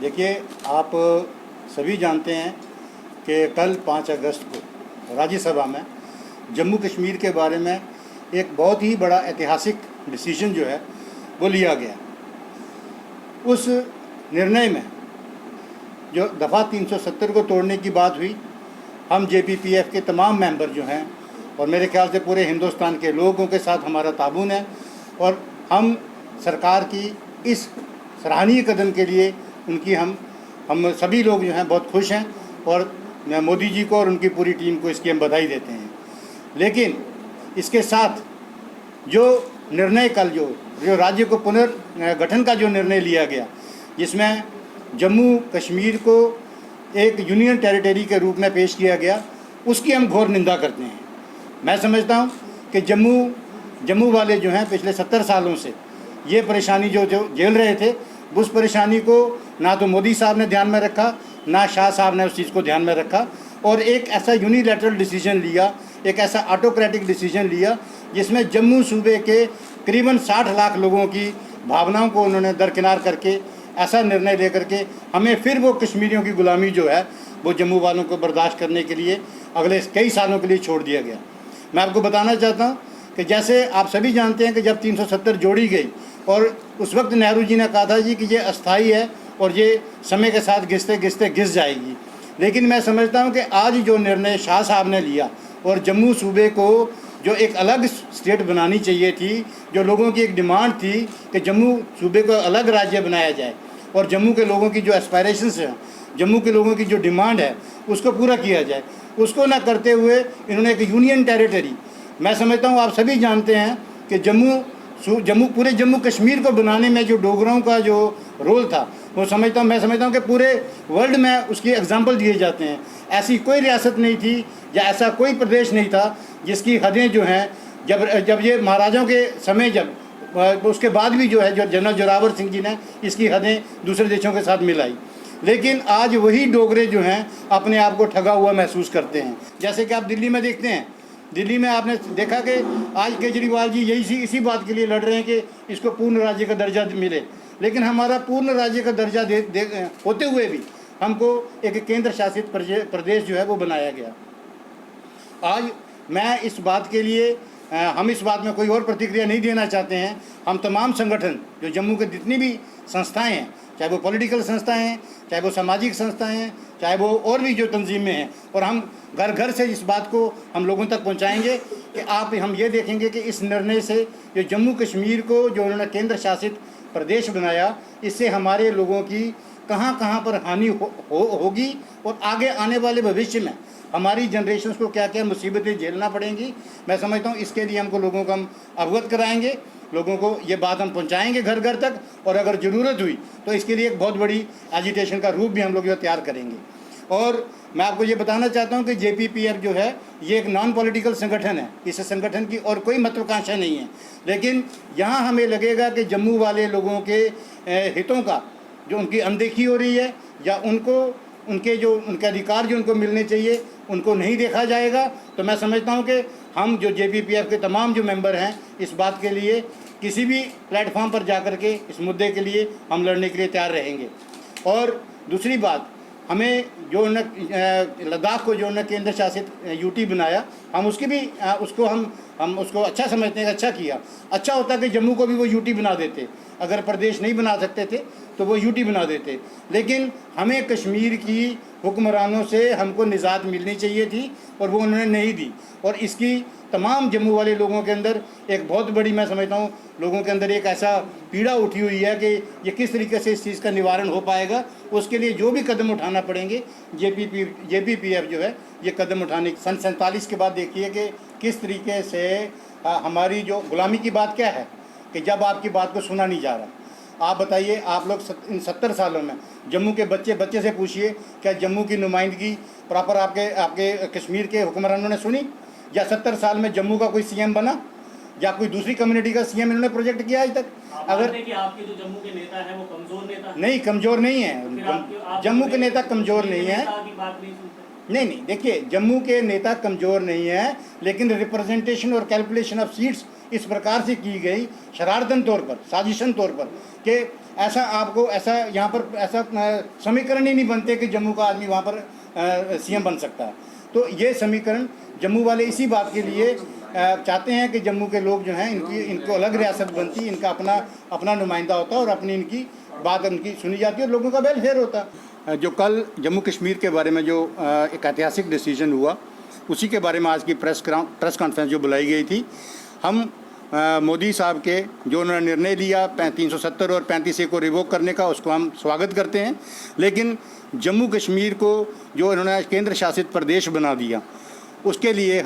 देखिए, आप सभी जानते हैं कि कल 5 अगस्त को राज्यसभा में जम्मू कश्मीर के बारे में एक बहुत ही बड़ा ऐतिहासिक डिसीजन जो है वो लिया गया। उस निर्णय में जो दफ़ा 370 को तोड़ने की बात हुई, हम JPPF के तमाम मेंबर जो हैं और मेरे ख्याल से पूरे हिंदुस्तान के लोगों के साथ हमारा ताबून है और हम सरकार की इस सराहनीय कदम के लिए उनकी हम सभी लोग जो हैं बहुत खुश हैं और मोदी जी को और उनकी पूरी टीम को इसकी हम बधाई देते हैं। लेकिन इसके साथ जो निर्णय कल जो राज्य को पुनर्गठन का जो निर्णय लिया गया, जिसमें जम्मू कश्मीर को एक यूनियन टेरिटरी के रूप में पेश किया गया, उसकी हम घोर निंदा करते हैं। मैं समझता हूँ कि जम्मू वाले जो हैं पिछले 70 सालों से ये परेशानी जो झेल रहे थे, उस परेशानी को ना तो मोदी साहब ने ध्यान में रखा, ना शाह साहब ने उस चीज़ को ध्यान में रखा और एक ऐसा यूनिलैटरल डिसीजन लिया, एक ऐसा ऑटोक्रेटिक डिसीजन लिया जिसमें जम्मू सूबे के करीबन 60 लाख लोगों की भावनाओं को उन्होंने दरकिनार करके ऐसा निर्णय ले करके हमें फिर वो कश्मीरियों की गुलामी जो है वो जम्मू वालों को बर्दाश्त करने के लिए अगले कई सालों के लिए छोड़ दिया गया। मैं आपको बताना चाहता हूँ कि जैसे आप सभी जानते हैं कि जब 370 जोड़ी गई और उस वक्त नेहरू जी ने कहा था जी कि ये अस्थाई है और ये समय के साथ घिसते घिसते घिस जाएगी। लेकिन मैं समझता हूँ कि आज जो निर्णय शाह साहब ने लिया और जम्मू सूबे को जो एक अलग स्टेट बनानी चाहिए थी, जो लोगों की एक डिमांड थी कि जम्मू सूबे को अलग राज्य बनाया जाए और जम्मू के लोगों की जो एस्पायरेशंस हैं, जम्मू के लोगों की जो डिमांड है उसको पूरा किया जाए, उसको ना करते हुए इन्होंने एक यूनियन टेरिटरी, मैं समझता हूँ आप सभी जानते हैं कि पूरे जम्मू कश्मीर को बनाने में जो डोगरों का जो रोल था वो मैं समझता हूँ कि पूरे वर्ल्ड में उसकी एग्जांपल दिए जाते हैं। ऐसी कोई रियासत नहीं थी या ऐसा कोई प्रदेश नहीं था जिसकी हदें जो हैं जब ये महाराजाओं के समय जब उसके बाद भी जो है जो जनरल जोरावर सिंह जी ने इसकी हदें दूसरे देशों के साथ मिलाई। लेकिन आज वही डोगरे जो हैं अपने आप को ठगा हुआ महसूस करते हैं। जैसे कि आप दिल्ली में देखते हैं, दिल्ली में आपने देखा कि आज केजरीवाल जी इसी बात के लिए लड़ रहे हैं कि इसको पूर्ण राज्य का दर्जा मिले। लेकिन हमारा पूर्ण राज्य का दर्जा होते हुए भी हमको एक केंद्र शासित प्रदेश जो है वो बनाया गया। आज मैं इस बात के लिए हम इस बात में कोई और प्रतिक्रिया नहीं देना चाहते हैं। हम तमाम संगठन जो जम्मू के जितनी भी संस्थाएं हैं, चाहे वो पॉलिटिकल संस्थाएं हैं, चाहे वो सामाजिक संस्थाएं हैं, चाहे वो और भी जो तंजीमें हैं, और हम घर घर से इस बात को हम लोगों तक पहुंचाएंगे कि हम ये देखेंगे कि इस निर्णय से जो जम्मू कश्मीर को जो उन्होंने केंद्र शासित प्रदेश बनाया, इससे हमारे लोगों की कहाँ कहाँ पर हानि होगी और आगे आने वाले भविष्य में हमारी जनरेशन को क्या क्या मुसीबतें झेलना पड़ेंगी। मैं समझता हूँ इसके लिए हमको लोगों को हम अवगत कराएंगे, लोगों को ये बात हम पहुंचाएंगे घर घर तक, और अगर ज़रूरत हुई तो इसके लिए एक बहुत बड़ी एजिटेशन का रूप भी हम लोग जो तैयार करेंगे। और मैं आपको ये बताना चाहता हूँ कि JPPF जो है ये एक नॉन पॉलिटिकल संगठन है, इस संगठन की और कोई महत्वाकांक्षा नहीं है। लेकिन यहाँ हमें लगेगा कि जम्मू वाले लोगों के हितों का जो उनकी अनदेखी हो रही है या उनके अधिकार जो उनको मिलने चाहिए उनको नहीं देखा जाएगा, तो मैं समझता हूँ कि हम जो JPPF के तमाम जो मेंबर हैं इस बात के लिए किसी भी प्लेटफॉर्म पर जाकर के इस मुद्दे के लिए हम लड़ने के लिए तैयार रहेंगे। और दूसरी बात, हमें जो लद्दाख को जो उन्होंने केंद्र शासित UT बनाया, हम उसकी भी उसको हम उसको अच्छा समझते हैं, अच्छा किया। अच्छा होता कि जम्मू को भी वो UT बना देते, अगर प्रदेश नहीं बना सकते थे तो वो UT बना देते। लेकिन हमें कश्मीर की हुक्मरानों से हमको निजात मिलनी चाहिए थी और वो उन्होंने नहीं दी, और इसकी तमाम जम्मू वाले लोगों के अंदर एक बहुत बड़ी, मैं समझता हूँ लोगों के अंदर एक ऐसा पीड़ा उठी हुई है कि ये किस तरीके से इस चीज़ का निवारण हो पाएगा। उसके लिए जो भी कदम उठाना पड़ेंगे JPPF जो है ये कदम उठाने। सन 47 के बाद देखिए कि किस तरीके से हमारी जो गुलामी की बात क्या है कि जब आपकी बात को सुना नहीं जा रहा। आप बताइए, आप लोग इन 70 सालों में जम्मू के बच्चे से पूछिए क्या जम्मू की नुमाइंदगी प्रॉपर आपके कश्मीर के हुक्मरानों ने सुनी? या 70 साल में जम्मू का कोई CM बना या कोई दूसरी कम्युनिटी का CM इन्होंने प्रोजेक्ट किया आज तक? अगर कि आपके जो जम्मू के नेता है वो कमज़ोर नेता नहीं, कमज़ोर नहीं है। जम्मू के नेता कमज़ोर नहीं है, नहीं, देखिए जम्मू के नेता कमज़ोर नहीं है, लेकिन रिप्रेजेंटेशन और कैलकुलेशन ऑफ सीट्स इस प्रकार से की गई शरारतन तौर पर, साजिशन तौर पर, कि ऐसा आपको ऐसा यहाँ पर ऐसा समीकरण ही नहीं बनते कि जम्मू का आदमी वहाँ पर सीएम बन सकता है। तो ये समीकरण जम्मू वाले इसी बात के लिए चाहते हैं कि जम्मू के लोग जो हैं इनको अलग रियासत बनती, इनका अपना नुमाइंदा होता और अपनी इनकी बात उनकी सुनी जाती है और लोगों का वेलफेयर होता। जो कल जम्मू कश्मीर के बारे में जो एक ऐतिहासिक डिसीजन हुआ, उसी के बारे में आज की प्रेस कॉन्फ्रेंस जो बुलाई गई थी, हम मोदी साहब के जो उन्होंने निर्णय लिया 370 और 35A को रिवोक करने का, उसको हम स्वागत करते हैं। लेकिन जम्मू कश्मीर को जो इन्होंने केंद्र शासित प्रदेश बना दिया, उसके लिए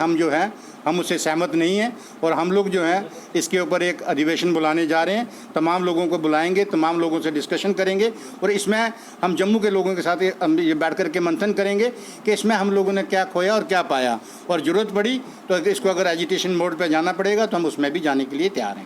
हम उससे सहमत नहीं हैं और हम लोग जो हैं इसके ऊपर एक अधिवेशन बुलाने जा रहे हैं। तमाम लोगों को बुलाएंगे, तमाम लोगों से डिस्कशन करेंगे और इसमें हम जम्मू के लोगों के साथ ये बैठ कर के मंथन करेंगे कि इसमें हम लोगों ने क्या खोया और क्या पाया, और ज़रूरत पड़ी तो इसको अगर एजिटेशन मोड पर जाना पड़ेगा तो हम उसमें भी जाने के लिए तैयार हैं।